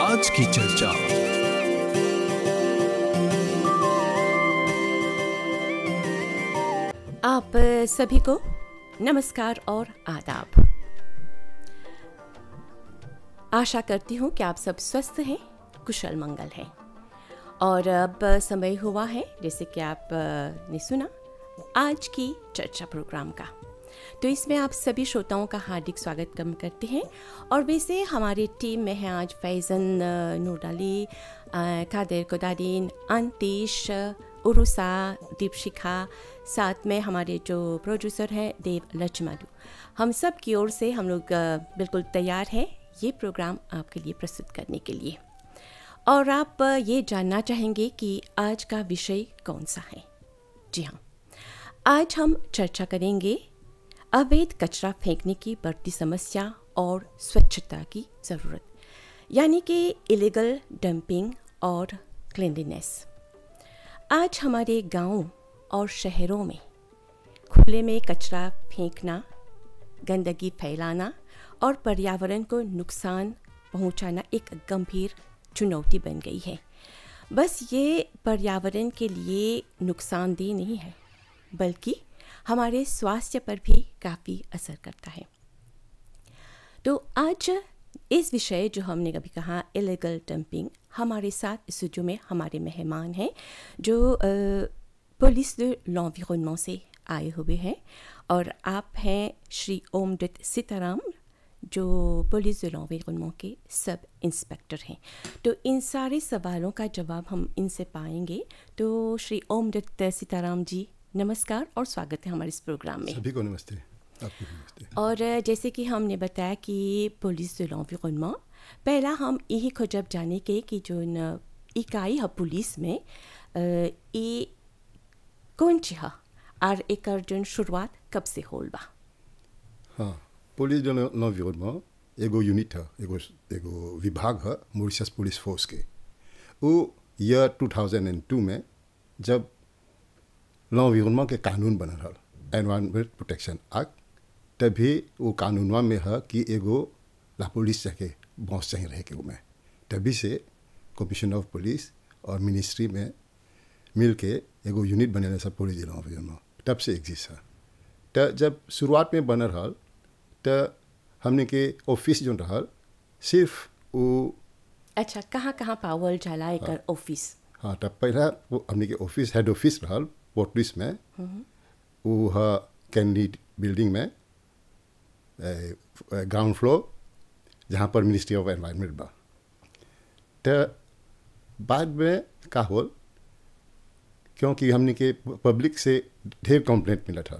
आज की चर्चा। आप सभी को नमस्कार और आदाब। आशा करती हूँ कि आप सब स्वस्थ हैं, कुशल मंगल हैं। और अब समय हुआ है, जैसे कि आप ने सुना, आज की चर्चा प्रोग्राम का। तो इसमें आप सभी श्रोताओं का हार्दिक स्वागत करते हैं। और वैसे हमारी टीम में है आज फैज़न नूरअली, कादिर कोदारीन, अंतीश, उरुसा, दीपशिखा, साथ में हमारे जो प्रोड्यूसर हैं देव लचमाडू। हम सब की ओर से हम लोग बिल्कुल तैयार हैं ये प्रोग्राम आपके लिए प्रस्तुत करने के लिए। और आप ये जानना चाहेंगे कि आज का विषय कौन सा है। जी हाँ, आज हम चर्चा करेंगे अवैध कचरा फेंकने की बढ़ती समस्या और स्वच्छता की ज़रूरत, यानी कि इलीगल डंपिंग और क्लीनलीनेस। आज हमारे गांवों और शहरों में खुले में कचरा फेंकना, गंदगी फैलाना और पर्यावरण को नुकसान पहुंचाना एक गंभीर चुनौती बन गई है। बस ये पर्यावरण के लिए नुकसानदेह नहीं है, बल्कि हमारे स्वास्थ्य पर भी काफ़ी असर करता है। तो आज इस विषय जो हमने कभी कहा इलीगल डंपिंग, हमारे साथ इस स्टूडियो में हमारे मेहमान हैं जो पुलिस de l'environnement से आए हुए हैं। और आप हैं श्री ओमदत्त सीताराम, जो पुलिस de l'environnement के सब इंस्पेक्टर हैं। तो इन सारे सवालों का जवाब हम इनसे पाएंगे। तो श्री ओमदत्त सीताराम जी, नमस्कार और स्वागत है हमारे इस प्रोग्राम में। सभी को नमस्ते, आपको नमस्ते। और जैसे कि हमने बताया कि पुलिस de l'environnement, पहला हम यही खोजब जाने के कि जो इकाई है पुलिस में ये कौन सी है और एक जो शुरुआत कब से होल बा। हाँ, पुलिस de l'environnement एगो यूनिट है, एगो विभाग है मॉरिशस पुलिस फोर्स के। वो ईयर 2002 में जब l'environnement के कानून बनल हल, एनवायरमेंट प्रोटेक्शन एक्ट, तभी वो कानूनवा में है कि एगो ला पुलिस जाके बॉस चाहिए रहे के में। तभी से कमीशन ऑफ पुलिस और मिनिस्ट्री में मिल के एगो यूनिट बने सब पुलिस de l'environnement, तब से एग्जिस्ट है। तो जब शुरुआत में बनल हल तो हमने के ऑफिस जो रहल सिर्फ वो। अच्छा, कहाँ कहाँ पावल जाला एक ऑफिस? हाँ, तब पहला वो हमने के ऑफिस, हेड ऑफिस रहल पोर्ट लुइस में। वो है कैंडी बिल्डिंग में ग्राउंड फ्लोर, जहाँ पर मिनिस्ट्री ऑफ एनवायरनमेंट बा। तो बाद में का होल, क्योंकि हमने के पब्लिक से ढेर कंप्लेंट मिला था,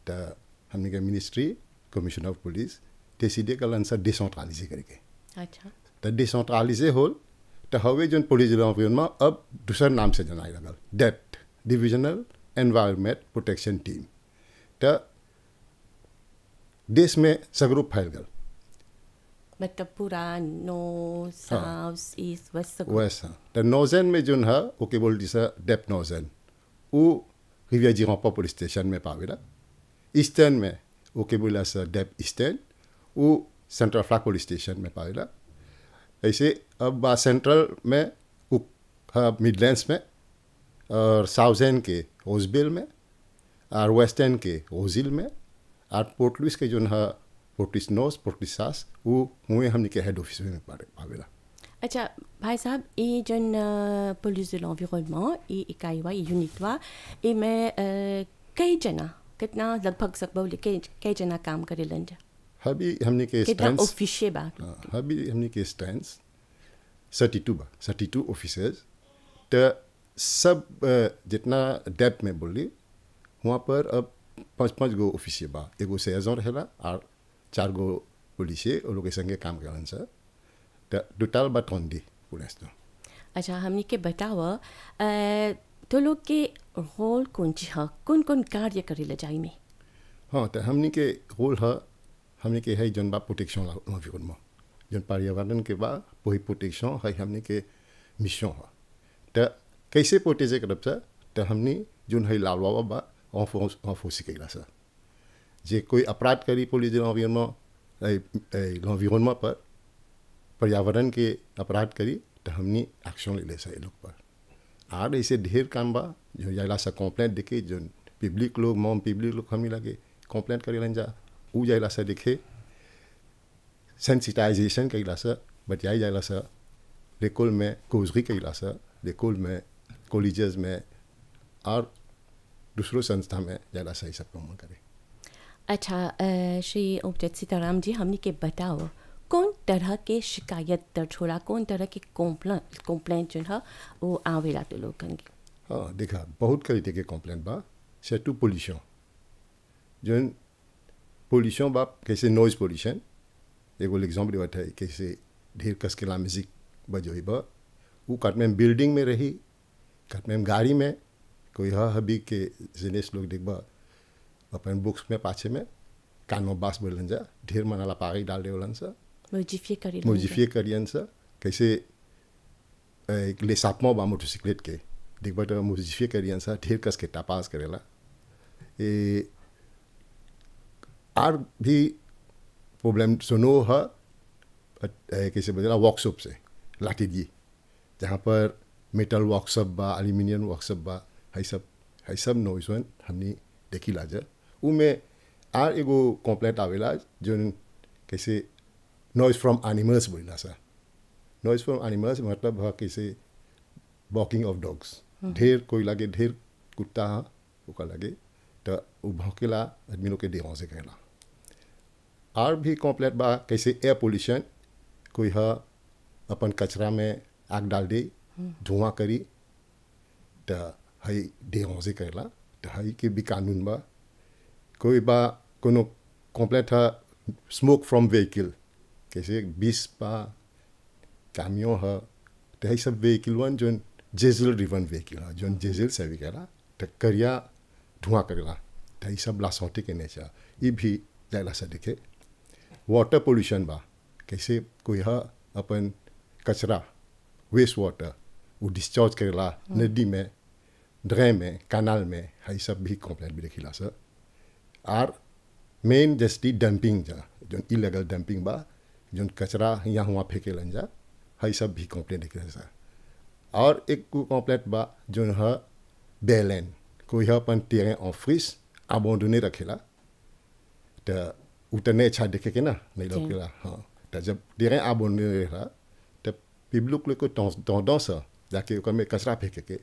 तो हमने के ministry commission of police decide कर आंसर डिसेंट्रलाइज करके। अच्छा, तो डिसेंट्रलाइज होल तो हवे जो पुलिस de l'environnement अब दूसरा नाम से जनाए लगल, डेप्ट डिविजनल एनवायरमेंट प्रोटेक्शन टीम। तो देश में सगरो फैल गल, मतलब पूरा नॉर्थ, साउथ, ईस्ट, वेस्ट वैसा। तो नॉर्दर्न में जो है ओके बोल दिसा डेप्ट नॉर्दर्न, वो रिविया जिरापा पुलिस स्टेशन में पावेला। ईस्टर्न में ओके बोला सा डेप्ट ईस्टर्न, वो सेंट्रल फ्लैग पुलिस स्टेशन में पावेला। ऐसे अब सेंट्रल में मिडलैंड्स में, और साउथर्न के ओजबिल में, और वेस्टर्न के ओजिल में, और पोर्ट लुइस के जो है port Louis north, port Louis south, वो हुए हमने के हेड ऑफिस में पावेला। अच्छा भाई साहब, ये जन पुलिस de l'environnement, ये इकाई वा, ये यूनिट वा, ये में कई जना, कितना लगभग सकबो कई जना काम करे लंजा? अभी हमने के कितना ऑफिशियल बा? अभी हमने के स्टैंड्स 32 बा, 32 ऑफिसर्स। तो सब जितना डेप्थ में बोली वहाँ पर अब 5 गो ऑफिसियर बा, एगो सेजन रहेला और 4 गो पुलिस और लोग के संगे काम करन सर। तो टोटल बा 30 पुलिस। तो अच्छा, हमने के बताओ तो लोग के रोल कौन सी है, कौन कौन कार्य करे ले जाई में? हाँ, तो हमने के रोल है, हमने के है जन बा प्रोटेक्शन l'environnement, जन पर्यावरण के बा वही प्रोटेक्शन है हमने के मिशन है। तो कैसे प्रोटेक्ट करब सर? तो हमने जो है लालवा बा enforcer कैला सर। जे कोई अपराध करी पुलिस de l'environnement पर, पर्यावरण के अपराध करी तो हमने एक्शन ले से लोग पर आर ऐसे ढेर काम बा जो जाइला सा कंप्लेंट देखे जो पब्लिक लोग हमने लगे कंप्लेंट करे जा उ जाइला सा देखे सेंसिटाइजेशन कइला सा बतियाई जाइला सा l'école में causerie कइला सा l'école में कॉलेजेस में और दूसरों संस्था में जाइला सा ये सब काम करे। अच्छा श्री उपजत सीताराम जी, हमने के बताओ कौन तरह के शिकायत दर्ज होला, कौन तरह के कंप्लेंट जो है वो आवेला तो लोग कंगे? हाँ देखा बहुत क्वालिटी के कंप्लेंट बा surtout पोल्यूशन जो पोल्यूशन बा कैसे नॉइज पोल्यूशन एगो एग्जाम्पल देवत है कैसे ढेर कस के ला म्यूजिक बजोई बा वो कट में बिल्डिंग में रही कट में गाड़ी में कोई हबी के जिनेस लोग देखबा अपन बुक्स में पाछे में कानो बास बोलन जा ढेर मनाला पागी डाल देवलन सा मोडिफिए करियन सा कैसे ले सापमो बा मोटरसाइकिल के देखबा तो मोडिफिए करियन सा ढेर कस के टापास करेला ए आर भी प्रॉब्लम सुनो है कैसे बदला वर्कशॉप से लाठी जहाँ पर मेटल वर्कशॉप बा एल्यूमिनियम वर्कशॉप बा है सब नॉइज वन हमने देखी लाजा उ में आर एगो कंप्लेंट आवेला जो कैसे नॉइज फ्रॉम एनिमल्स बोला सा नॉइज फ्रॉम एनिमल्स मतलब है कैसे वॉकिंग ऑफ डॉग्स ढेर कोई लगे ढेर कुत्ता हाँ ओका लगे तो वो भौकेला आदमी लोग के देहों से कहला और भी कंप्लेंट बा कैसे एयर पोल्यूशन कोई है अपन कचरा में आग डाल दे धुआं करी तो हई देहों से कहला तो हई के भी कानून बा कोई बा कोनो कंप्लेंट है स्मोक फ्रॉम व्हीकल कैसे 20 बा कामियों है तो हई सब व्हीकल वन जो जेजल ड्रिवन व्हीकल है जो जेजल से भी कहला तो करिया धुआं करेला तो हई सब लासौटी के नेचा ये भी जाइला से देखे वाटर पोल्यूशन बा कैसे कोई है अपन कचरा वेस्ट वाटर वो डिस्चार्ज करेला नदी में ड्रेन में कैनाल में है सब भी कंप्लेंट भी देखिला सर और मेन जस्टी डंपिंग जा जो इलीगल डंपिंग बा जो कचरा यहाँ वहाँ फेंके लन जा है सब भी कंप्लेंट देखिला सर और एक कंप्लेंट बा जो है बेलन कोई है अपन टेरें en फ्रिस abandonné रखेला तो उतने अच्छा देखे के ना नहीं लोग केला हाँ तो जब टेरें abandonné रहा तो पब्लिक लोग को tendance जाके ओकर में कचरा फेंके के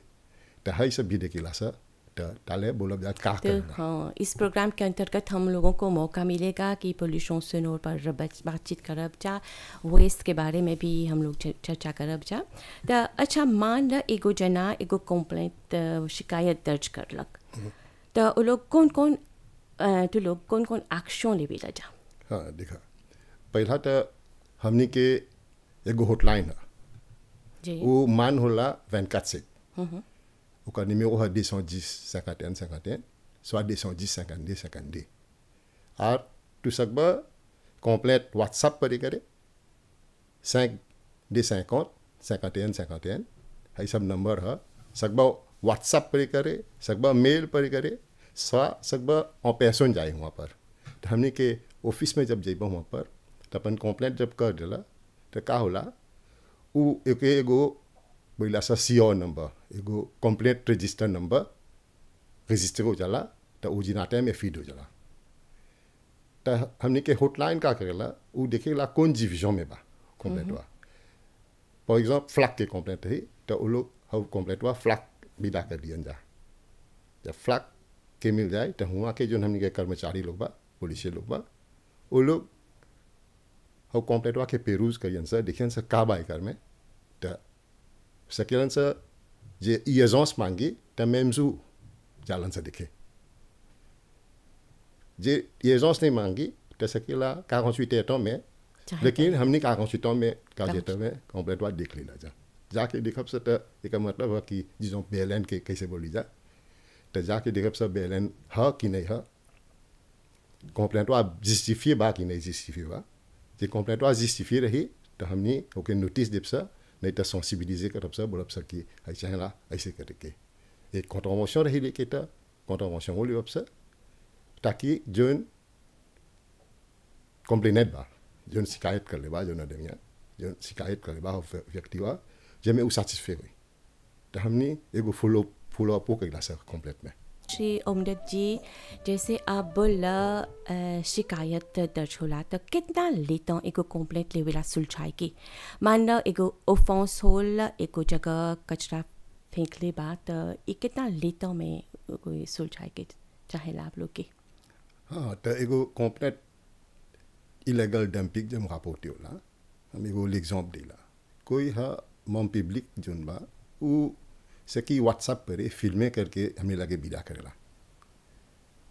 तो है सब भी देखिला सर तो ताले बोलब जा का करना। हाँ, इस प्रोग्राम के अंतर्गत हम लोगों को मौका मिलेगा कि पोल्यूशन सुनो पर बातचीत करब जा, वेस्ट के बारे में भी हम लोग चर्चा करब जा। तो अच्छा मान ल एगो जना एगो कंप्लेंट शिकायत दर्ज करलक तो वो लोग कौन कौन एक्शन लेवे ला जा? हाँ देखा पहला तो हमनी के एगो हॉटलाइन है वो मान होला 24/7 ओका numéro है 210 51 51 soit 210 52 52 और tu सकबा कंप्लेंट व्हाट्सएप पर करे 5 250 51 51 है सब नंबर है सकबा व्हाट्सएप पर करे सकबा मेल पर करे सकबा en personne जाए वहाँ पर तो हमने के ऑफिस में जब जाइबा वहाँ पर तो अपन कंप्लेंट जब कर देला तो का होला उ एगो बोला सा सीओ नंबर एगो कंप्लेंट रजिस्टर नंबर रजिस्टर हो जाला तो वो जिनाटे में फीड हो जाला तो हमने के हॉटलाइन का करेला वो देखेला कौन डिवीजन में बा कंप्लेंट हुआ फॉर एग्जाम्पल फ्लैग के कंप्लेंट है तो वो लोग हम कंप्लेंट हुआ फ्लैग विदा कर दिया जा जब फ्लैग के मिल जाए तो हुआ के जो हमने के कर्मचारी लोग बा पुलिस लोग बा वो लोग हम कंप्लेंट हुआ के पेरूज करियन सर देखियन सर का बाई कर में तो सकेलन से जे एजेंस मांगी तो मेमजू जालन से दिखे जे एजेंस नहीं मांगी तो सकेला 48 हेures में लेकिन हमने 48 heures में में कंप्लेंट वाद देख लीला जा जाके देखब से तो एक मतलब है कि जिसों बेलन के कैसे बोली जा तो जाके देखब से बेलन है कि नहीं है कंप्लेंट वाद जस्टिफिए बा कि नहीं जस्टिफिए बा जे कंप्लेंट वाद जस्टिफिए रही तो हमने ओके नोटिस देब से नहीं तो सेंसिबिलिser करब से बोलब से कि ऐसे है ना ऐसे करके एक कॉन्ट्रवेंशन रही लेके तो कॉन्ट्रवेंशन हो लियो से ताकि जोन कंप्लेनेंट बा जोन शिकायत कर ले बा जोन आदमी जो शिकायत करे बा व्यक्ति वा जमे उ सैटिस्फाई हुई तो हमने एगो फॉलो अप कइला सर कंप्लीट में। श्री ओमदेव जी, जैसे आप बोला शिकायत दर्ज होला तो कितना लेता एगो कंप्लेंट लेवेला सुलझाए की? मान लो एगो ऑफेंस होल एगो जगह कचरा फेंकले बात ये कितना लेता में कोई सुलझाए के चाहेला आप लोग की? हाँ तो एगो कंप्लेंट इलीगल डंपिंग जब रापोर्ट होला हम एगो एग्जांपल देला कोई हा मम पब्लिक जोन बा उ सकी व्हाट्सएप पर फिल्में करके हमें लगे विदा करेला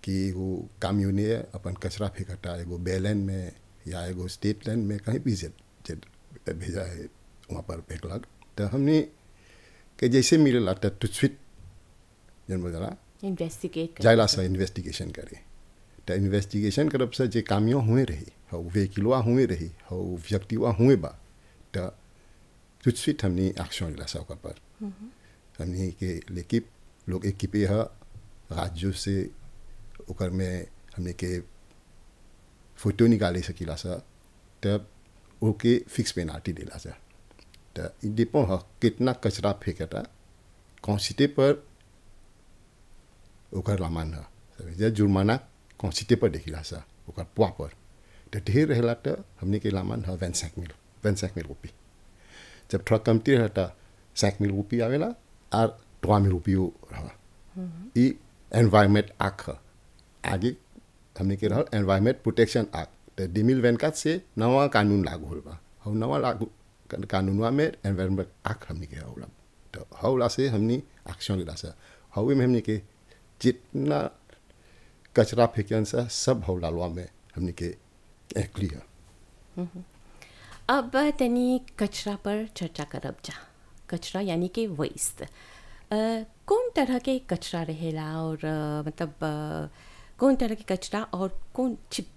कि एगो काम्यूने अपन कचरा फेंकता एगो बेलन में या एगो स्टेट लैंड में कहीं भी भेजा है वहाँ पर फेंकलक तो हमने कि जैसे मिलेला तो तुझफिट जन बोला इन्वेस्टिगेट जायला सा इन्वेस्टिगेशन करे तो इन्वेस्टिगेशन करब से जे कामियों हुए रही हो व्हीकलवा हुए रही हो व्यक्तिवा हुए बा तो तुझफिट हमने एक्शन लेला सा ओकर पर हमने के लेकिन लोग एक किपे है राज्यों से ओकर में हमने के फोटो निकाले सकीला सा तब ओके फिक्स पेनाल्टी देला सा तो इ डिपेंड है कितना कचरा फेंकता कौन सीटे पर ओकर लामान है जब जुर्माना कौन सीटे पर देखिला सा ओकर पुआ पर तो ढेर रहेला तो हमने के लामान है 25,000 रुपये जब थोड़ा कमती रहता 5,000 रुपये आवेला और 3,000 रुपये रहा ये एनवायरमेंट एक्ट है आगे हमने के रहा एनवायरमेंट प्रोटेक्शन एक्ट तो 2024 से नवा कानून लागू होल बा और नवा लागू कानूनवा में एनवायरमेंट एक्ट हमने के होला तो हौला से हमने एक्शन लेला सा हवे में हमने के जितना कचरा फेंकन सा सब हौला लवा में हमने के क्लियर। अब तनी कचरा पर चर्चा करब जा। कचरा यानी कि वेस्ट कौन तरह के कचरा रहेला और मतलब कौन तरह के कचरा और कौन छिप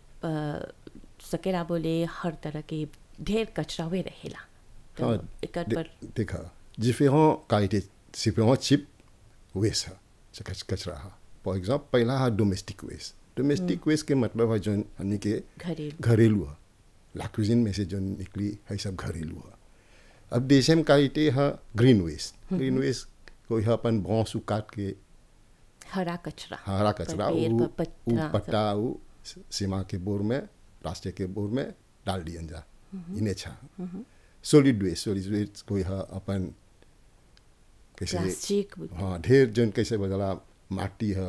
सकेला बोले हर तरह के ढेर कचरा वे रहेला तो हाँ, एकर पर देखा différents qualités différents types waste है कचरा है फॉर एग्जाम्पल पहला है डोमेस्टिक वेस्ट के मतलब है जो हमने के घरेलू है ला क्यूजिन में से जो निकली है सब घरेलू है। अब देशम क्वालिटी है ग्रीन वेस्ट कोई है अपन बांस काट के हरा कचरा वो पट्टा वो सीमा के बोर में रास्ते के बोर में डाल दिया जा इन्हें अच्छा सॉलिड वेस्ट कोई है अपन कैसे हाँ ढेर जन कैसे बदला माटी है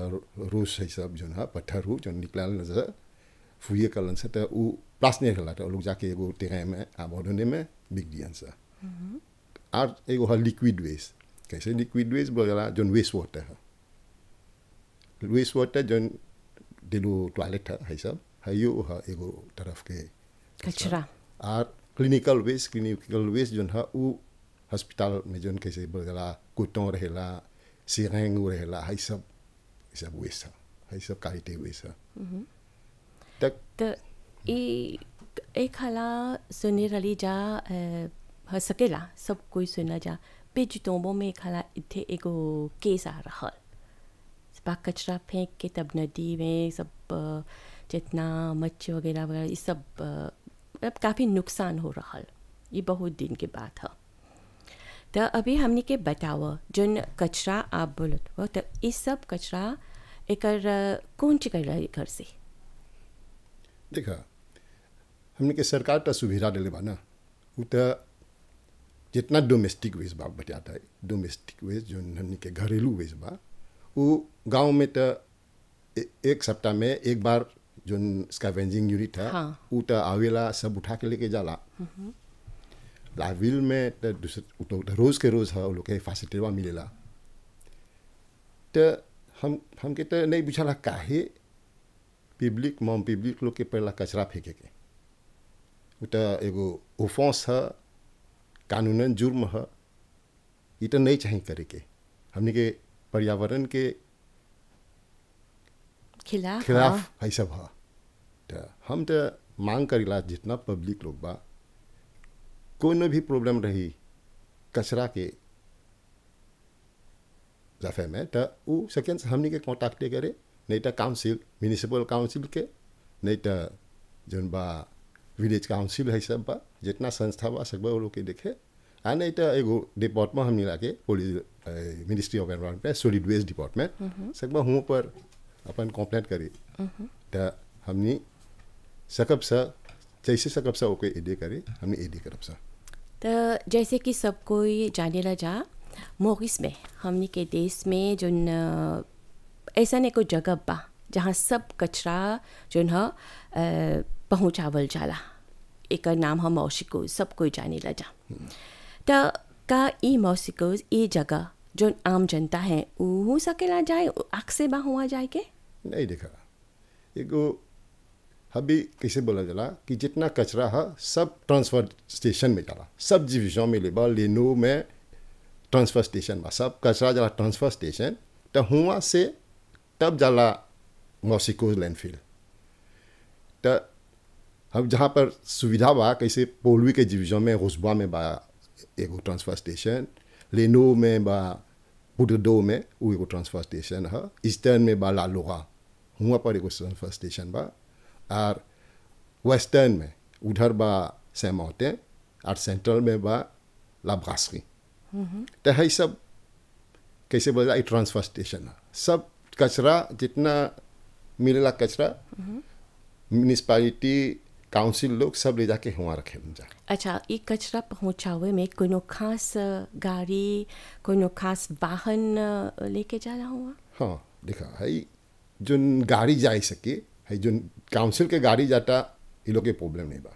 रोस है सब जो है पत्थर हो जो निकला नजर फुए कलन से तो वो प्लास नहीं रहा लोग जाके एगो टेरे में आबोधने में बिक दिया सा और एगो है लिक्विड वेस्ट कैसे लिक्विड वेस्ट बोला जो वेस्ट वाटर जो दिलो टॉयलेट है सब है यो है एगो तरफ के कचरा और क्लिनिकल वेस्ट जो है वो हॉस्पिटल में जो कैसे बोला कुटों रहेला सिरेंग रहेला है सब वेस्ट है सब क्वालिटी वेस्ट है तो एक हाला सुने रही जा हो सकेला सब कोई सुना जा पेजुतोंबो में एक हाला इथे एगो केस आ रहा कचरा फेंक के तब नदी में सब जितना मच्छी वगैरह वगैरह ये सब अब काफ़ी नुकसान हो रहा ये बहुत दिन के बाद है तो अभी हमने के बताओ जोन कचरा आप बोलत हो तो इस सब कचरा एकर कौन ची कर रही घर से देखा हमने के सरकार तो सुविधा दिले बा ना वो तो जितना डोमेस्टिक वेस्ट बा बताता है डोमेस्टिक वेस्ट जो हमने के घरेलू वेस्ट बा वो गांव में तो एक सप्ताह में एक बार जो स्कैवेंजिंग यूनिट है वो तो आवेला सब उठा के लेके जाला लाविल में तो रोज के रोज है लोग के फैसिलिटी मिलेला तो हम के तो नहीं बुझाला काहे पब्लिक लोग के पहला कचरा फेंके के वो तो एगो ऑफेंस है कानूनन जुर्म है ये तो नहीं चाहिए करे के हमने के पर्यावरण के खिलाफ है सब है तो हम तो मांग करेला जितना पब्लिक लोग बा कोई भी प्रॉब्लम रही कचरा के जफे में तो वो सेकेंड हमने के कॉन्टैक्ट करे नहीं तो काउंसिल म्यूनिसिपल काउंसिल के नहीं तो जोन बा विलेज काउंसिल है सब बा जितना संस्था बा सब वो लोग के देखे आ नहीं तो एगो डिपार्टमेंट हमने लाके पुलिस मिनिस्ट्री ऑफ एनवायरनमेंट पे सॉलिड वेस्ट डिपार्टमेंट सब बा हुआ पर अपन कंप्लेंट करी तो हमने सकब सा जैसे सकब सा ओके एडी करे हमने एडी करब सा तो जैसे कि सब कोई जाने ला जा मोरिस में हमनी के देश में जो ऐसा नहीं कोई जगह बा जहाँ सब कचरा जो है पहुँचावल जाला एक नाम है मॉसिको सब कोई जाने ला जा तो का ई मॉसिको ई जगह जो आम जनता है वो सकेला जाए आँख से बा हुआ जाए के नहीं देखा एगो अभी कैसे बोला जाला कि जितना कचरा है सब ट्रांसफर स्टेशन में जाला सब डिविजन में लेबा लेनो में ट्रांसफर स्टेशन बा सब कचरा जाला ट्रांसफर स्टेशन तो हुआ से तब जाला मॉसिको लैंडफिल तो अब जहाँ पर सुविधा बा कैसे पोलवी के डिविजन में रोसबा में बा एगो ट्रांसफर स्टेशन लेनो में बा पुडो में वो एगो ट्रांसफर स्टेशन है ईस्टर्न में बा लालोगा हुआ पर एगो ट्रांसफर स्टेशन बा और वेस्टर्न में उधर बा सैमाउंटेन और सेंट्रल में बा लाब्रासरी तो है सब कैसे बोला ये ट्रांसफर स्टेशन है सब कचरा जितना मिलेला कचरा म्यूनिसिपैलिटी काउंसिल लोग सब ले जाके हुआ रखे जा अच्छा ये कचरा पहुँचावे में कोनो खास गाड़ी कोनो खास वाहन लेके जाला हुआ हाँ देखा है जो गाड़ी जा सके है जो काउंसिल के गाड़ी जाता ये लोग के प्रॉब्लम नहीं बा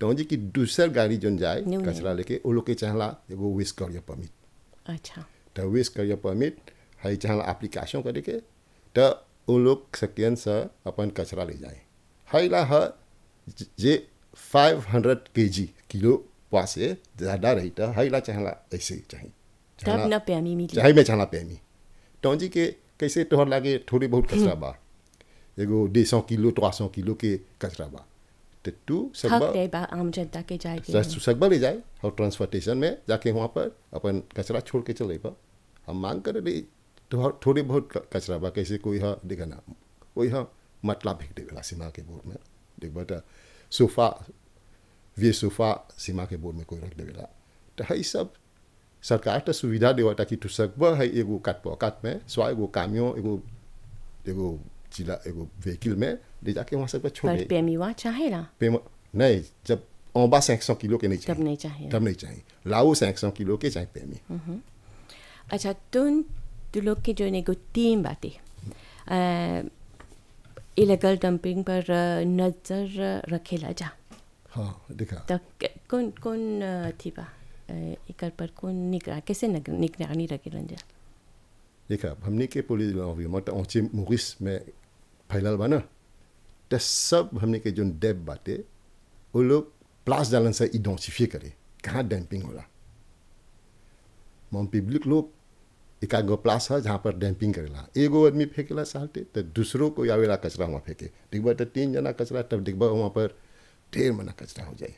तो जी कि दूसर गाड़ी जो जाए कचरा लेके वो लोग के चाहला एगो वेस्ट करियर परमिट अच्छा तो वेस्ट करियर परमिट है चाहला एप्लीकेशन करे के तो वो लोग सकियन से अपन कचरा ले जाए है ला है जे 500 kg किलो पास से ज़्यादा रही तो है ला चाहला ऐसे ही चाहिए तब न पैमी मिली चाहे मैं चाहला पैमी तो जी के कैसे तोहर लागे थोड़ी बहुत कचरा बा एगो 200 किलो 300 किलो के कचरा बा तो तू सकबा आम जनता के जाए सकबा ले जाए और ट्रांसपोर्टेशन में जाके वहाँ पर अपन कचरा छोड़ के चले बा हम मांग कर रही तो थोड़ी बहुत कचरा बा कैसे कोई हा देखा ना कोई हा मतला फेंक देवेला सीमा के बोर्ड में देख बेटा सोफा वे सोफा सीमा के बोर्ड में कोई रख देवेला तो है सब सरकार तो सुविधा देवा ताकि तू सकबा है एगो काट में स्वा एगो कामियों एगो जिला एगो व्हीकल में ले जाके वहाँ से छोड़ दे पेमीवा चाहे ना नहीं जब औबा 500 किलो के नहीं चाहिए तब नहीं चाहिए लाओ 500 किलो के चाहिए पेमी अच्छा तू लोग के जो एगो टीम बाते इलीगल डंपिंग पर नजर रखेला जा हाँ देखा तो कौन थी बा एकर पर कौन निगरानी कैसे निगरानी रखेलन जा देखा हमने के पुलिस मत ऊँचे मोरिस में फैलल बा ना तो सब हमने के जो डेप बाटे वो लोग प्लास डालन से आइडेंटिफाई करे कहाँ डैम्पिंग होला मम पब्लिक लोग एक आगो प्लास है जहाँ पर डैम्पिंग करेला एगो आदमी फेंकेला साल्टे तो दूसरों को आवेला कचरा वहाँ फेंके देखबा तो 3 जना कचरा तब देखबा वहाँ पर ढेर मना कचरा हो जाए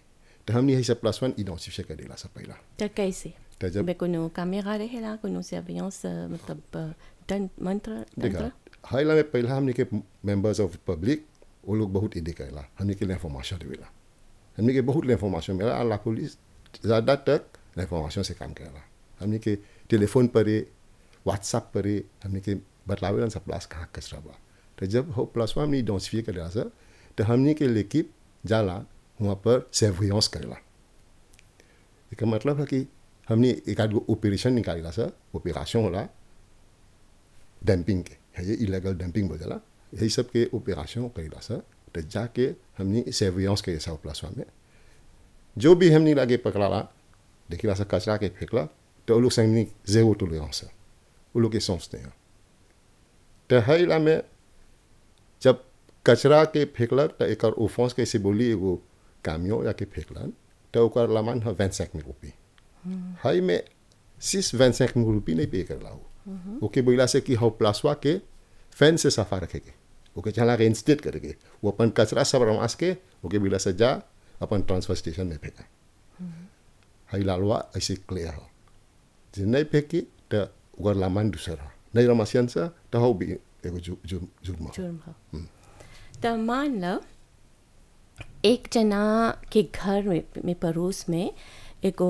तो हमने यही सब +1 आइडेंटिफाई करेला सब पहला तो कैसे तो जब कोनो कैमरा रहेला कोनो सर्विलेंस मतलब मंत्र हाइला में पहला हमने के मेंबर्स ऑफ पब्लिक वो लोग बहुत इडी करेला हमने के इन्फॉर्मेशन देवेला हमने के बहुत इन्फॉर्मेशन मिला और ला पुलिस ज़्यादा तक इन्फॉर्मेशन से काम करेला हमने के टेलीफोन पर व्हाट्सएप पर हमने के बतलावेला सब प्लास कहाँ कचरा बा तो जब हो +1 हमने आइडेंटिफाई करेला सर तो हमने के लेके जाला वहाँ पर सर्विलेंस करेला इसका मतलब है कि हमने एक आध ऑपरेशन निकालेला सर ऑपरेशन होला डंपिंग के है ये इलीगल डंपिंग बोला यही सब के ऑपरेशन करेला सर तो जाके हमने सर्विलेंस करे सब +1 में जो भी हमने लागे पकड़ाला देखिला सर कचरा के फेंकला तो वो लोग संग ज़ेरो टॉलरेंस है वो लोग के सोचते हैं तो है में जब कचरा के फेंकलक तो एक ऑफेंस कैसे बोली एगो कामियों जाके फेंकलन तो ओकर लामान है 25,000 रुपये हाई में 25,000 रुपये नहीं पे करला हो ओके बोला से कि हो प्लासवा के फैन से सफा रखेगे ओके चला रेंस्टेट करेंगे वो अपन कचरा सब रमास के ओके बोला से जा अपन ट्रांसफर स्टेशन में फेंका हाई लालवा ऐसे क्लियर हो जे नहीं फेंकी तो ओकर लामान दूसरा नहीं रमासियन से तो हो भी एगो जुर्म तो मान लो एक जना के घर में पड़ोस में एक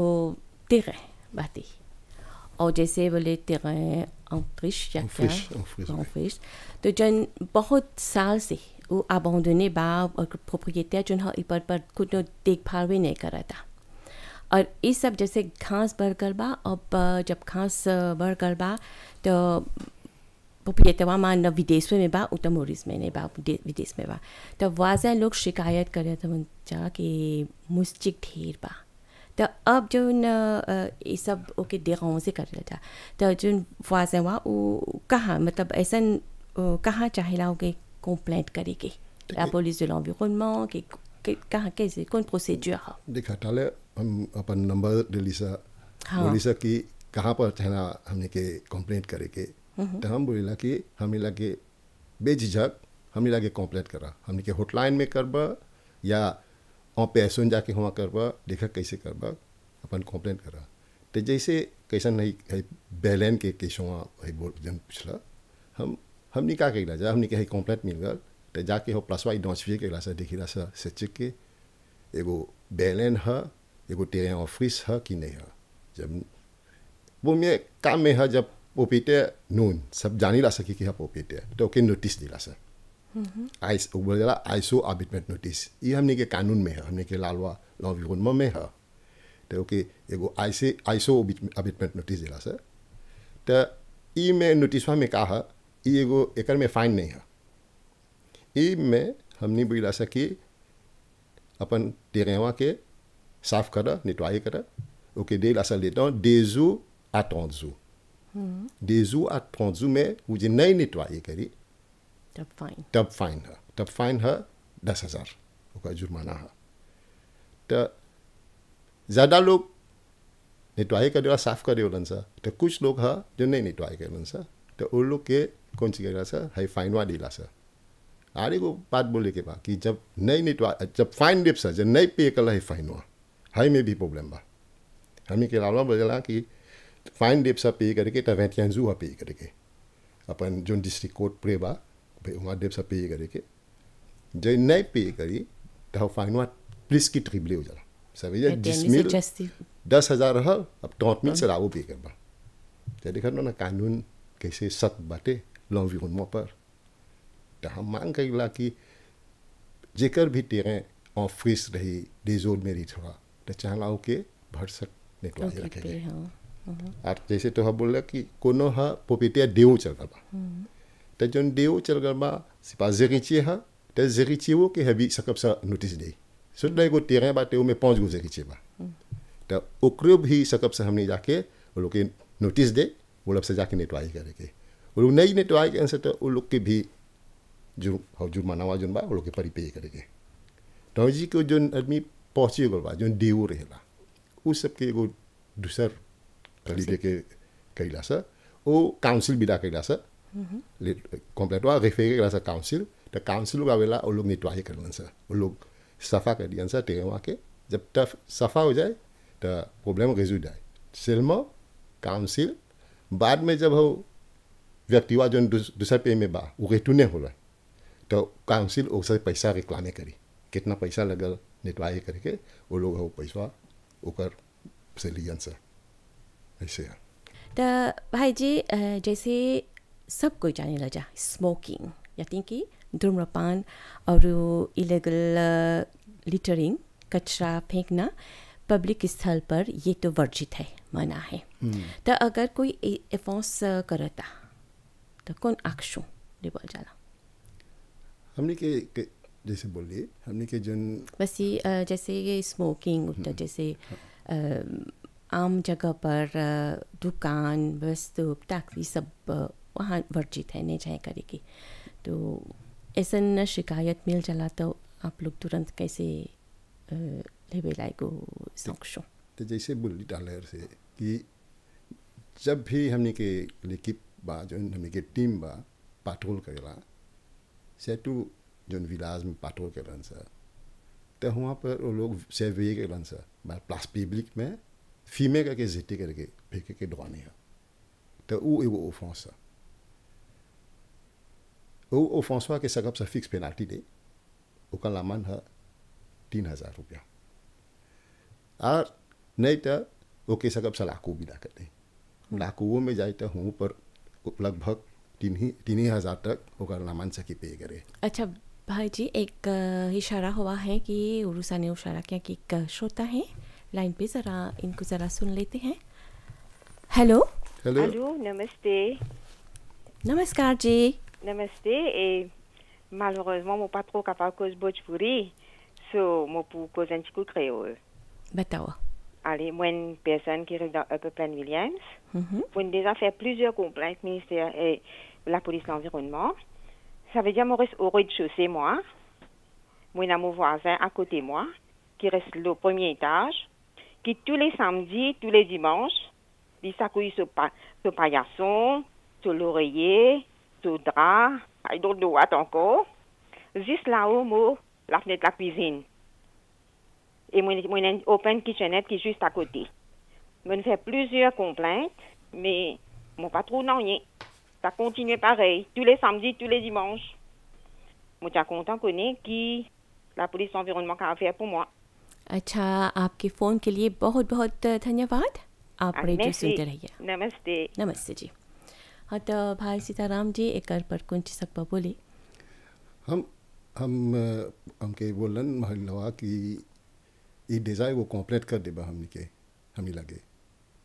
तेरे बाती और जैसे बोले तेरे अंफ्रिश या क्या अंफ्रिश तो जन बहुत साल से वो अबandonné बा और प्रोप्रिएटर जन हा इपर पर कुछ देखभाल भी नहीं करा था और ये सब जैसे घास बढ़ गल बा अब जब घास बढ़ गल बा तो प्रोप्रिएटर मान विदेश में बा उत्तर मोरिस में नहीं बा विदेश में बा तो वाजा लोग शिकायत करे तो जा कि मुस्चिक ढेर बा तो अब जो ये सब ओके देगांव से कर लेता तो जो वाजा हुआ वो कहाँ मतलब ऐसा कहाँ चाहिए के कंप्लेंट करेगी la police de l'environnement कहाँ कैसे कौन प्रोसीजर है देखा टाले हम अपन नंबर डिलीसा बोलीसा कि कहाँ पर चाहना हमने के कंप्लेंट करे के तो हम बोलेला कि हमें लगे बेझिझक हमने लगे कंप्लेंट करा हमने के हॉटलाइन में करबा या पैसों जाके वहाँ करबा देखा कैसे करबा अपन कंप्लेंट करा तो जैसे कैसा नहीं है बैलेन के केसों है बोल जन पिछला हमने क्या कहला जा हमने के कंप्लेंट मिल गया तो जाके हो प्लस वाई डॉन्सफिए के सा देखिला सा सच्चे के एगो बैलेन है एगो टेरें ऑफिस है कि नहीं है जब वो में काम में है जब पोपीटे नून सब जानी ला सकी कि है पोपीटे तो ओके नोटिस दिला सा आइस बोला आइसो आर्बिट्रेट नोटिस ये हमने के कानून में है हमने के लालवा l'environnement में है तो ओके एगो आइसो आर्बिट्रेट नोटिस दिला सा तो ई में नोटिसवा में कहा ये एगो एकर में फाइन नहीं है ई में हमने बोला सा कि अपन टेरेवा के साफ करा नेटवाई करा ओके दे ला सा लेता des jours à 30 jours des jours à 30 jours में वो जो नहीं नेटवाई करी तब फाइन है 10,000 का जुर्माना है तो ज़्यादा लोग नेटवाई कर साफ करे उलन सा तो कुछ लोग है जो नहीं नेटवाई कर उलन सा तो उन लोग के कौन सी करेला सा हाई फाइनवा दिला सा आरे को बात बोले के बाद कि जब नहीं नेटवा जब फाइन देप सा जब नहीं पे कर है फाइनवा हाई में भी प्रॉब्लम बा हमें के अलावा बोला कि फाइन देप सा पे करके तो 21 jours पे करके अपन जो डिस्ट्रिक्ट कोर्ट प्रे बा भाई वहाँ देव सा पे करके जो नहीं पे करी तो फाइन हुआ पुलिस की ट्रिबले हो जाला सब ये 10,000 रहा अब 30,000 से रावो पे करबा तो देखा ना कानून कैसे सख्त बाटे l'environnement पर तो हम मांग करेला कि जेकर भी टेरें en फ्रिस रही डेजोड में रही थोड़ा तो चाहला के भर सक निकलवा रखेंगे और जैसे तो हम बोला कि कोनो हा पोपिटिया देव चल गया तो जन देव चल गया सिपा जेरिचिए हा तो जेरिचिए वो के हबी सकब सा नोटिस दे सुन को टेरें बाटे वो में 5 गो जेरिचिए बा तो ओकरो भी सकब से हमने जाके वो लोग के नोटिस दे वो लोग से जाके नेटवाई करेंगे वो लोग नहीं नेटवाई के तो वो लोग के भी जो जुर्माना हुआ जन बा वो लोग के परी पे करेंगे तो जी को जो आदमी पहुँचे गल बा जो देव रहेला उस सबके एगो दूसर तरीके के कैला सा वो काउंसिल बिदा कैला सा कंप्लेंट हुआ रेफेर कैला सा काउंसिल तो काउंसिल लोग आवेला वो लोग नेटवाई करलन सा वो लोग सफ़ा कर दिया सा टेरे वहाँ के जब तक सफ़ा हो जाए तो प्रॉब्लम रेजोल्व जाए सेलमा काउंसिल बाद में जब हो व्यक्तिवा जो दूसरा पे में बा वो रिटर्न हो रहा तो काउंसिल उससे पैसा रिक्लामे करी कितना पैसा लगल नेटवाई करके वो लोग हो पैसा ओकर से लियन सा ऐसे है तो भाई जी जैसे सब कोई जाने लगा स्मोकिंग यानी कि धूम्रपान और इलीगल लिटरिंग कचरा फेंकना पब्लिक स्थल पर ये तो वर्जित है मना है तो अगर कोई एफोर्स करता तो कौन एक्शन ले बोल जाला हमने के जैसे बोलिए हमने के जन बस ये जैसे ये स्मोकिंग तो जैसे आम जगह पर दुकान वस्तु टैक्सी सब वहाँ वर्जित है नहीं चाहे करेगी तो ऐसा न शिकायत मिल चला तो आप लोग तुरंत कैसे लेवे लाएगो सक्षम तो जैसे बोली डालर से कि जब भी हमने के लेकिन बा जो हमने के टीम बा पेट्रोल करेला सेटू जो विलाज में पेट्रोल करें सा तो वहाँ पर वो लोग सर्वे करें सा प्लास पब्लिक में फीमे करके जिते करके फेंके के दुकाने है तो वो एगो ऑफेंस है वो ऑफेंसवा के सकब से फिक्स पेनाल्टी दे ओकर लामन है 3,000 रुपया और नहीं तो ओके सकब से लाखों भी कर दे लाखों में जाए तो हूँ पर लगभग 3,000 तक ओकर नामान सकी पे करे। अच्छा भाई जी, एक इशारा हुआ है कि उरुसा ने इशारा किया कि एक श्रोता है लाइन पे, ज़रा इनको ज़रा सुन लेते हैं। Hello hello Allô, namaste. नमस्कार जी। Namaste. Et malheureusement, mon pas trop capable cause Bhojpuri. So, mon pour cause un petit coup créole. बताओ। Allez, moi, une personne qui reste dans Upper Plain Williams. On a déjà fait plusieurs complaintes ministère et la police de l'environnement. Ça veut dire, moi, reste au rez-de-chaussée, moi. Moi, on a mon voisin à côté de moi, qui reste au premier étage, qui tous les samedis, tous les dimanches, il s'accouille sur paillasson, sur l'oreiller, sur le drap, I don't know what encore. Juste là-haut, moi, la fenêtre de la cuisine. Et moi, j'ai une open kitchenette qui est juste à côté. Je fais plusieurs complaintes, mais mon patron n'a rien. Ça continue pareil, tous les samedis, tous les dimanches. Moi, je suis content qu'on ait qui la police d'environnement a fait pour moi. अच्छा, आपके phone के लिए बहुत बहुत धन्यवाद। आप radio Merci. सुनते रहिए। Namaste. नमस्ते जी। हाँ तो भाई सीताराम जी एक पर कुछ सकपा बोली। हम हमके बोलन महिला कि ये डिज़ाइन वो कंप्लीट कर देबा हमनी के हमी लगे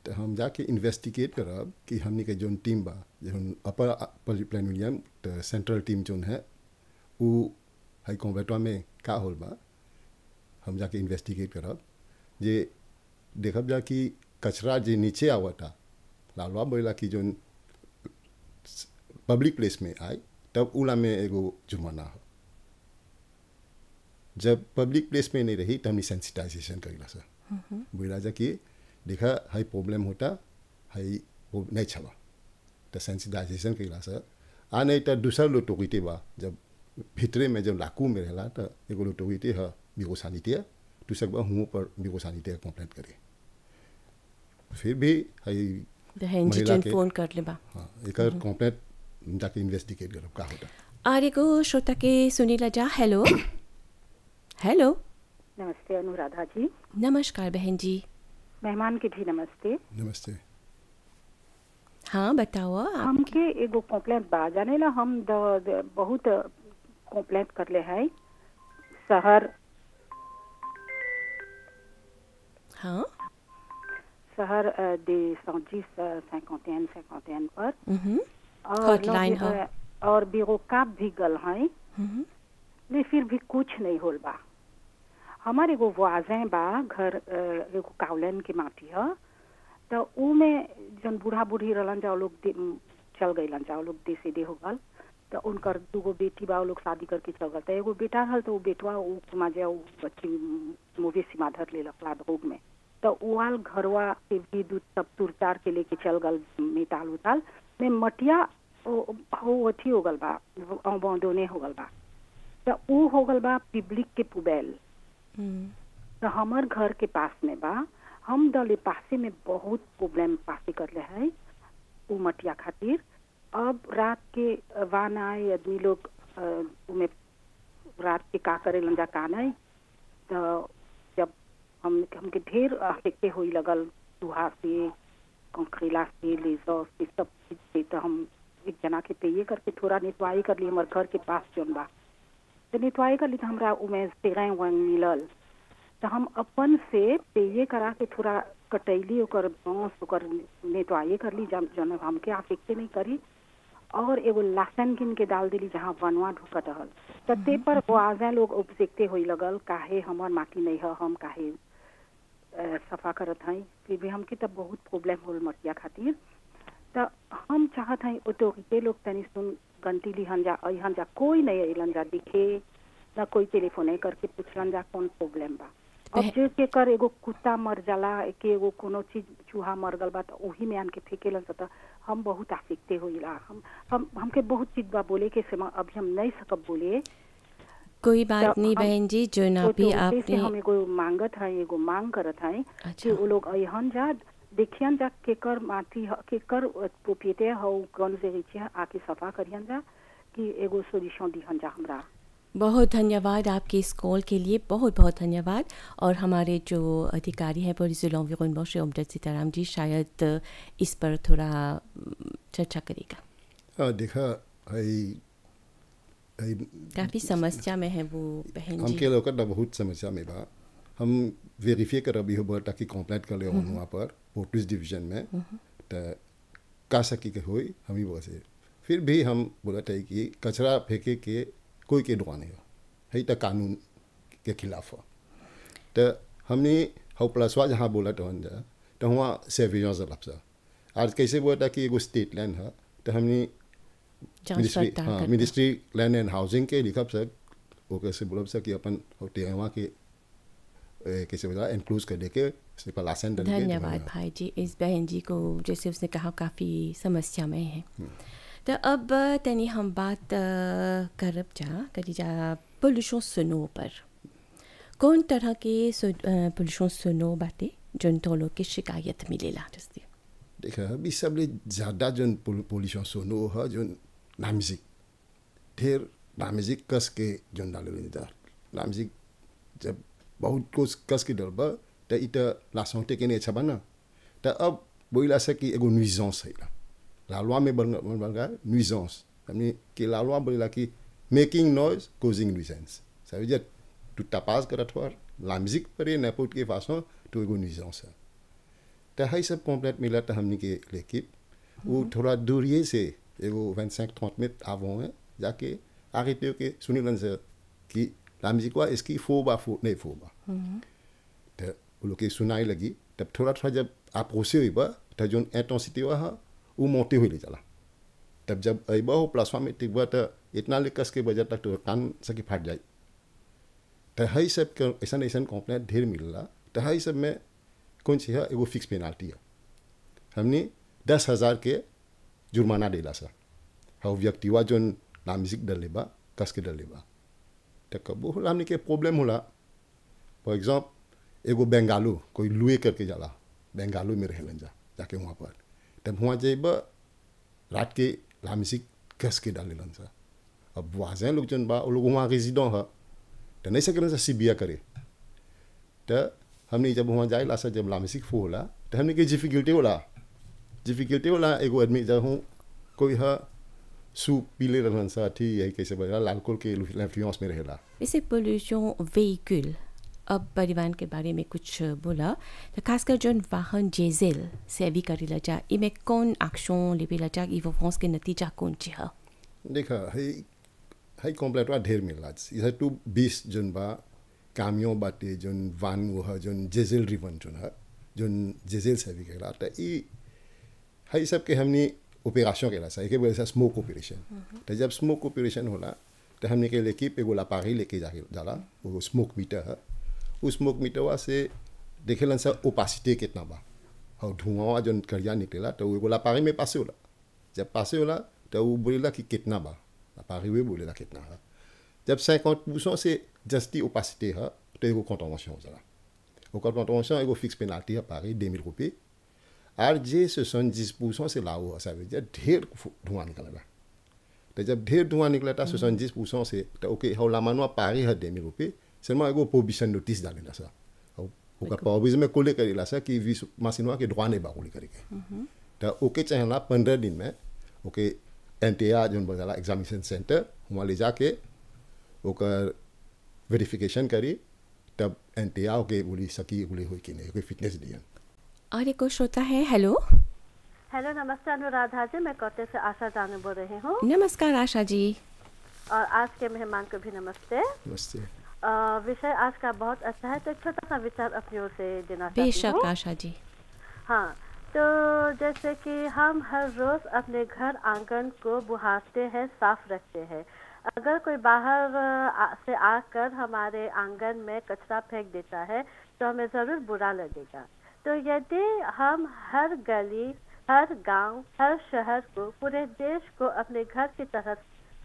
तो हम जाके इन्वेस्टिगेट करब कि हमनी के जोन टीम बा जोन अपर प्लान विलियम तो सेंट्रल टीम जोन है वो हाई कॉम्बेटवा में का होल बा हम जाके इन्वेस्टिगेट करब जे देखब जा कि कचरा जे नीचे आवता लालवा बोला कि जोन पब्लिक प्लेस में आए तब उला में एगो जुर्माना हो। जब पब्लिक प्लेस में नहीं रही तो हमने सेंसिटाइजेशन करेला सर बोला जा कि देखा हाई प्रॉब्लम होता हाई नहीं छवा तो सेंसिटाइजेशन करेला सर आ नहीं तो दूसरा लोटोगिते बा जब भीतरे में जब लाकू में रहला तो एगो लोटोगिते है बिगो सानिटिया तो सब हुओं पर बिगो सानिटिया कंप्लेंट करे फिर भी हाई बहन जी जन फ़ोन कर ले बा। हाँ एक कंप्लेंट जाके इन्वेस्टिगेट करो का होता। आरे को श्रोता के सुनीला जा। हेलो हेलो नमस्ते अनुराधा जी। नमस्कार बहन जी। मेहमान के भी नमस्ते। नमस्ते। हाँ बताओ आप। हमके एगो कंप्लेंट बा जाने ला हम बहुत कंप्लेंट कर ले है शहर हाँ दे 110 पर हॉटलाइन हो और बीरो काप भी गल है ले फिर भी कुछ नहीं होल बा। हमारे एगो वाजें बा घर एगो कावलन के माटी है तो ऊ में जन बूढ़ा बूढ़ी रहलन जा लोग चल गईलन जा लोग देसे दे हो गल तो उनकर दूगो बेटी बा लोग शादी करके चल गल तो एगो बेटा हल तो बेटवा ऊ माजे ऊ बच्ची मूवी सीमा धर ले लकला भोग में तो उवाल घरवा के विद्युत सब तुरतार के लेके चल गल मेटाल उताल में मटिया वो अथी हो गल बा बौंदोने हो गल बा तो ऊ हो गल बा पब्लिक के पुबेल तो हमार घर के पास में बा हम दले पासे में बहुत प्रॉब्लम पासे कर ले है ऊ मटिया खातिर। अब रात के वान आए आदमी लोग में रात के का करे लंजा का नहीं तो जब हमके ढेर अफेक्टे हुई लगल चूहा से कंकरीला से लेजर से सब चीज से तो हम एक जना के पेये करके थोड़ा नितवाई कर ली हमारे घर के पास जोन बा तो नितवाई कर ली तो हमरा उमें तेरह वन मिलल तो हम अपन से पेये करा के थोड़ा कटैली ओकर बाँस ओकर नितवाई कर ली जन हमके अफेक्टे नहीं करी और एगो लासन गिन के डाल दिली जहाँ वनवा ढुकत रहल तो ते पर आजा लोग उपसेकते हुई लगल काहे हमार माटी नहीं है हम काहे सफा करत हैं फिर भी हमके तब बहुत प्रॉब्लम होल मटिया खातिर तो हम चाहत हैं ऑटोरिटी लोग तनी सुन गंती लिहन जा अहन जा कोई नहीं अलन जा दिखे न कोई टेलीफोन करके पूछलन जा कौन प्रॉब्लम बा। अब जे के कर एगो कुत्ता मर जाला के एगो कोनो चीज चूहा मर गल बा तो वही में आन के फेंकेलन तो हम बहुत आफिकते होइला हम हमके बहुत चीज बा बोले के से अभी हम नहीं सकब बोले कोई बात नहीं बहन जी जो ना भी आपने हम एगो मांगत है एगो मांग करत है कि वो लोग अहन जा देखियन जा केकर माटी केकर प्रोपिएटे हो कौन से रिचे आके सफा करियन जा कि एगो सोल्यूशन दिहन जा हमरा बहुत धन्यवाद आपके इस कॉल के लिए, बहुत बहुत धन्यवाद। और हमारे जो अधिकारी हैं police de l'environnement Shri Omdat Sitaram ji शायद इस पर थोड़ा चर्चा करेगा। हाँ देखा काफ़ी समस्या में है वो बहन जी। हमके लोग का बहुत समस्या में बा। हम वेरीफाई कर अभी हो ताकि कंप्लेंट कर ले वहाँ पर पुलिस डिवीजन में तो का सकी के हुई हम ही बोले। फिर भी हम बोला था कि कचरा फेंके के कोई के दुआ नहीं है तो कानून के खिलाफ हो। तो हमने हाउ प्लसवा जहाँ बोला तो वहाँ सर्विलेंस लफ्ज़ आज कैसे बोला था कि एगो स्टेट लैंड है तो हमने मिनिस्ट्री लैंड एंड हाउसिंग के लिखा सक वो कैसे बोला सक कि अपन होते हैं वहाँ के कैसे बोला इंक्लूड कर दे के लाइसेंस। धन्यवाद भाई जी इस बहन जी को, जैसे उसने कहा काफ़ी समस्या में है। तो अब तनी हम बात करब करी जा पोल्यूशन सुनो पर। कौन तरह के पोल्यूशन सुनो बातें जोन तो लोग की शिकायत मिलेला जैसे देखा अभी सबले ज़्यादा जोन पोल्यूशन सुनो है जोन नामिजिक ढेर नामिजिक कस के जोन डाले नामिजिक जब बहुत कुछ कस के डलबा तो इटा लासोंटे के नहीं अच्छा बना तो अब बोला से कि एगो नुइजेंस है la loi में बन गया नुइजेंस हमने कि la loi बोला कि making noise causing nuisance ça veut dire tout tapage que la musique पर n'importe quelle façon तो एगो नुइजेंस है। तो है सब कंप्लेंट मिला तो हमने के l'équipe वो थोड़ा दूरिये से एगो 25-30 मिनट avant है जाके arrêter के सुनी लन से कि la musique quoi est-ce qu'il faut pas faut नहीं faut pas तो वो लोग के सुनाई लगी तब थोड़ा जब अप्रोचे हुआ तो जो इंटेंसिटी हुआ वो मोटी हुई ले चला तब जब अबा हो प्लास्मा में टिकवा तो इतना लेकस के बजा तक तो कान सकी फाट जाए। तो है सब ऐसा कंप्लेंट ढेर मिलला तो है सब में कौन सी है एगो फिक्स पेनाल्टी है हमने 10,000 के जुर्माना देला सा हाँ व्यक्ति हुआ जो नामिजिक डर लेबा कस के डर लेबा तो कब होला हमने के प्रॉब्लम होला फॉर एग्जाम्पल एगो बेंगालू कोई लुए करके जाला बेंगालू में रहेलन जाके वहाँ पर तब वहाँ जाइबा रात के लामिजिक कस के डालेलन सा। अब वाजन लोग जन बा लोग वहाँ रेजिडेंट है तो नहीं सकन सा सीबिया करे तो हमने जब वहाँ जाए ला सा जब लामिजिक फो होला तो हमने के डिफिकल्टी होला एगो आदमी जब हूँ कोई है सूप पीले रहन सा थी यही कैसे बोला अल्कोहल के इन्फ्लुएंस में रहेला। इसे पोल्यूशन व्हीकल अब परिवहन के बारे में कुछ बोला तो खासकर जो वाहन जेजेल से भी करी लजा इमें कौन एक्शन लेबे लजा इवो फोंस के नतीजा कौन ची है देखा है कंप्लेंट वा ढेर मिला इसे टू 20 जन बा कामियों बाटे जोन वान वो है जोन जेजेल रिवन जोन है जोन जेजेल से भी कहला तो ये है सब के हमने ऑपरेशन केला सा एक बोले सा स्मोक ऑपरेशन तो जब स्मोक ऑपरेशन होला तो हमने के लेके पे गोला पारी लेके जाला वो स्मोक मीटर है उस स्मोक मीटर से देखेलन सा ओपासिटी कितना बा और धुआं जो करिया निकलेला तो वो गोला पारी में पासे होला जब पासे होला तो वो बोलेला कि कितना बा पारी में बोलेला कितना है जब 50% से जस्ती ओपासिटी है तो एगो कॉन्ट्रावेंशन हो जाला वो कॉन्ट्रावेंशन एगो फिक्स पेनाल्टी है पारी 2000 रुपये और जे 70% से लाओ है ça veut dire ढेर धुआं निकलेला तो जब ढेर धुआं निकलता 70% से तो ओके हो ला मानो पारी है 2000 रुपये seulement एगो प्रोविजन नोटिस डालेला सा और ओका प्रोविजन में कोले करेला सा कि विस मशीनवा के दुकान बा कोले करके तो ओके चाहेला 15 दिन में ओके एनटीआर जोन बजाला एग्जामिनेशन सेंटर वहाँ ले जाके ओकर वेरिफिकेशन करी तब एनटीआर के बोली सकी बोली हुई कि नहीं कोई फिटनेस दियन। और एक श्रोता है हेलो नमस्ते अनुराधा जी मैं कोटे से आशा जानू बोल रही हूँ। नमस्कार आशा जी और आज के मेहमान को भी नमस्ते। नमस्ते। विषय आज का बहुत अच्छा है तो एक छोटा सा विचार अपनी ओर से देना चाहती हूँ। बेशक आशा जी। हाँ तो जैसे कि हम हर रोज अपने घर आंगन को बुहारते हैं साफ रखते हैं अगर कोई बाहर से आकर हमारे आंगन में कचरा फेंक देता है तो हमें ज़रूर बुरा लगेगा। तो यदि हम हर गली हर गांव हर शहर को पूरे देश को अपने घर की तरह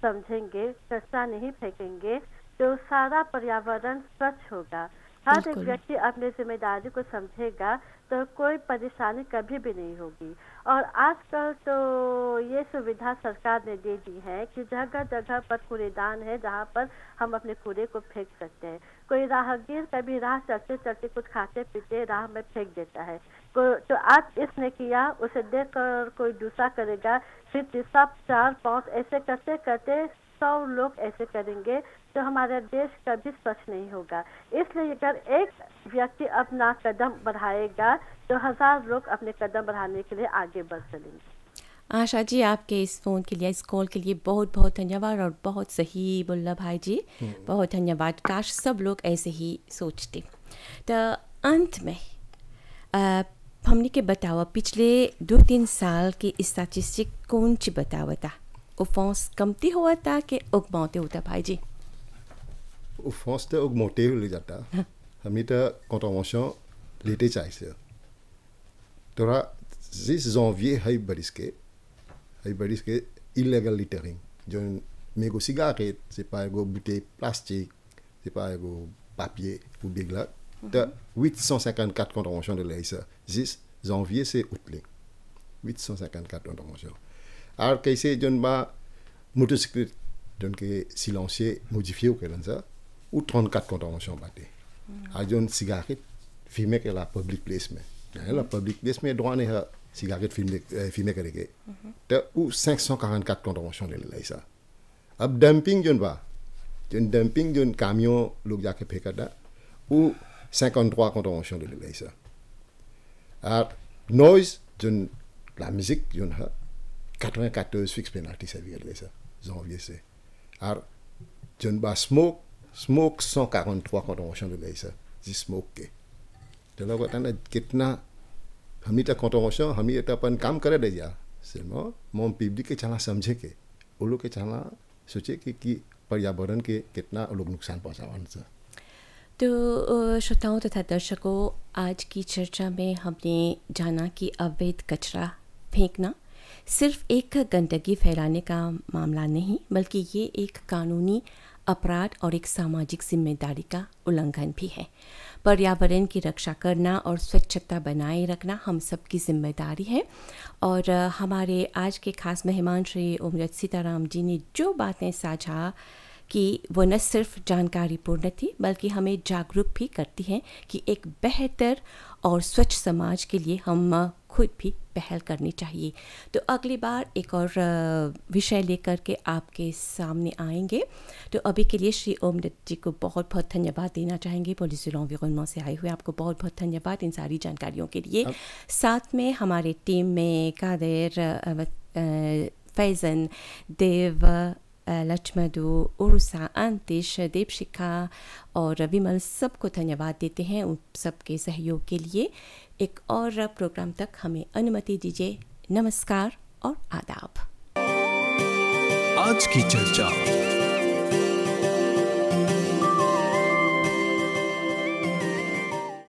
समझेंगे कचरा नहीं फेंकेंगे तो सारा पर्यावरण स्वच्छ होगा। हर एक व्यक्ति अपने जिम्मेदारी को समझेगा तो कोई परेशानी कभी भी नहीं होगी। और आजकल तो ये सुविधा सरकार ने दे दी है कि जगह जगह पर कूड़ेदान है जहाँ पर हम अपने कूड़े को फेंक सकते हैं। कोई राहगीर कभी राह चलते चलते कुछ खाते पीते राह में फेंक देता है, तो आज इसने किया, उसे देख कर कोई दूसरा करेगा, फिर तीसरा, 4, 5 ऐसे करते करते 100 लोग ऐसे करेंगे तो हमारा देश कभी स्वच्छ नहीं होगा। इसलिए अगर एक व्यक्ति अपना कदम बढ़ाएगा तो 1000 लोग अपने कदम बढ़ाने के लिए आगे बढ़ चलेंगे। आशा जी, आपके इस फ़ोन के लिए, इस कॉल के लिए बहुत बहुत धन्यवाद और बहुत सही बोला भाई जी, बहुत धन्यवाद। काश सब लोग ऐसे ही सोचते। तो अंत में हमने के बतावा पिछले 2-3 साल के स्टैटिस्टिक कौन सी बतावता? ऑफेंस कमती हुआ था कि अugmenté होता भाई जी? ऑफेंस तो augmenté हो जाता। हमें तो contravention लेते चाहिए। तोरा 6 janvier है बरिस के illegal littering जो मेगो cigarette c'est pas एगो bouteille plastique, c'est pas एगो papier ou bigla, तो 854 contraventions de l'AISA 6 janvier c'est outling 854 contraventions। और कैसे जोन बा मोटरसाइकिल जोन के सिलेंसियर मॉडिफिए के लंसा ou 34 contraventions बाटे। और जोन सिगारेट फीमे के ला पब्लिक प्लेस में la public place में droit नहीं है cigarette filmer करेंगे तो वो 544 contraventions ले ले ऐसा। अब डंपिंग जोन कामियों लोग जाके फेंका था वो 53 contraventions ले ले ऐसा। और नॉइज जोन la musique जोन है 94 fixe penalty servir ले ऐसा janvier से। और जोन बा स्मोक 143 contraventions ले ले ऐसा जी स्मोक के। तो लोग बताना कितना हमी तक contravention हमी तो अपन काम करे दे जा सिर्फ मोम पब्लिक के चला समझे के वो लोग के चला सोचे कि पर्यावरण के कितना लोग नुकसान पहुंचावन से। तो श्रोताओं तथा दर्शकों, आज की चर्चा में हमने जाना कि अवैध कचरा फेंकना सिर्फ एक गंदगी फैलाने का मामला नहीं, बल्कि ये एक कानूनी अपराध और एक सामाजिक जिम्मेदारी का उल्लंघन भी है। पर्यावरण की रक्षा करना और स्वच्छता बनाए रखना हम सब की जिम्मेदारी है। और हमारे आज के खास मेहमान श्री ओमरत सीताराम जी ने जो बातें साझा कि वो न सिर्फ जानकारीपूर्ण थी बल्कि हमें जागरूक भी करती हैं कि एक बेहतर और स्वच्छ समाज के लिए हम खुद भी पहल करनी चाहिए। तो अगली बार एक और विषय लेकर के आपके सामने आएंगे। तो अभी के लिए श्री ओमदत्त जी को बहुत बहुत धन्यवाद देना चाहेंगे। पुलिस एनवायरनमेंट से आए हुए आपको बहुत बहुत धन्यवाद इन सारी जानकारियों के लिए। साथ में हमारे टीम में कादिर, फैज़न, देव, लक्ष्मदु, उर्सा, अंतिश, दीपशिखा और विमल सबको धन्यवाद देते हैं उन सबके सहयोग के लिए। एक और प्रोग्राम तक हमें अनुमति दीजिए। नमस्कार और आदाब। आज की चर्चा।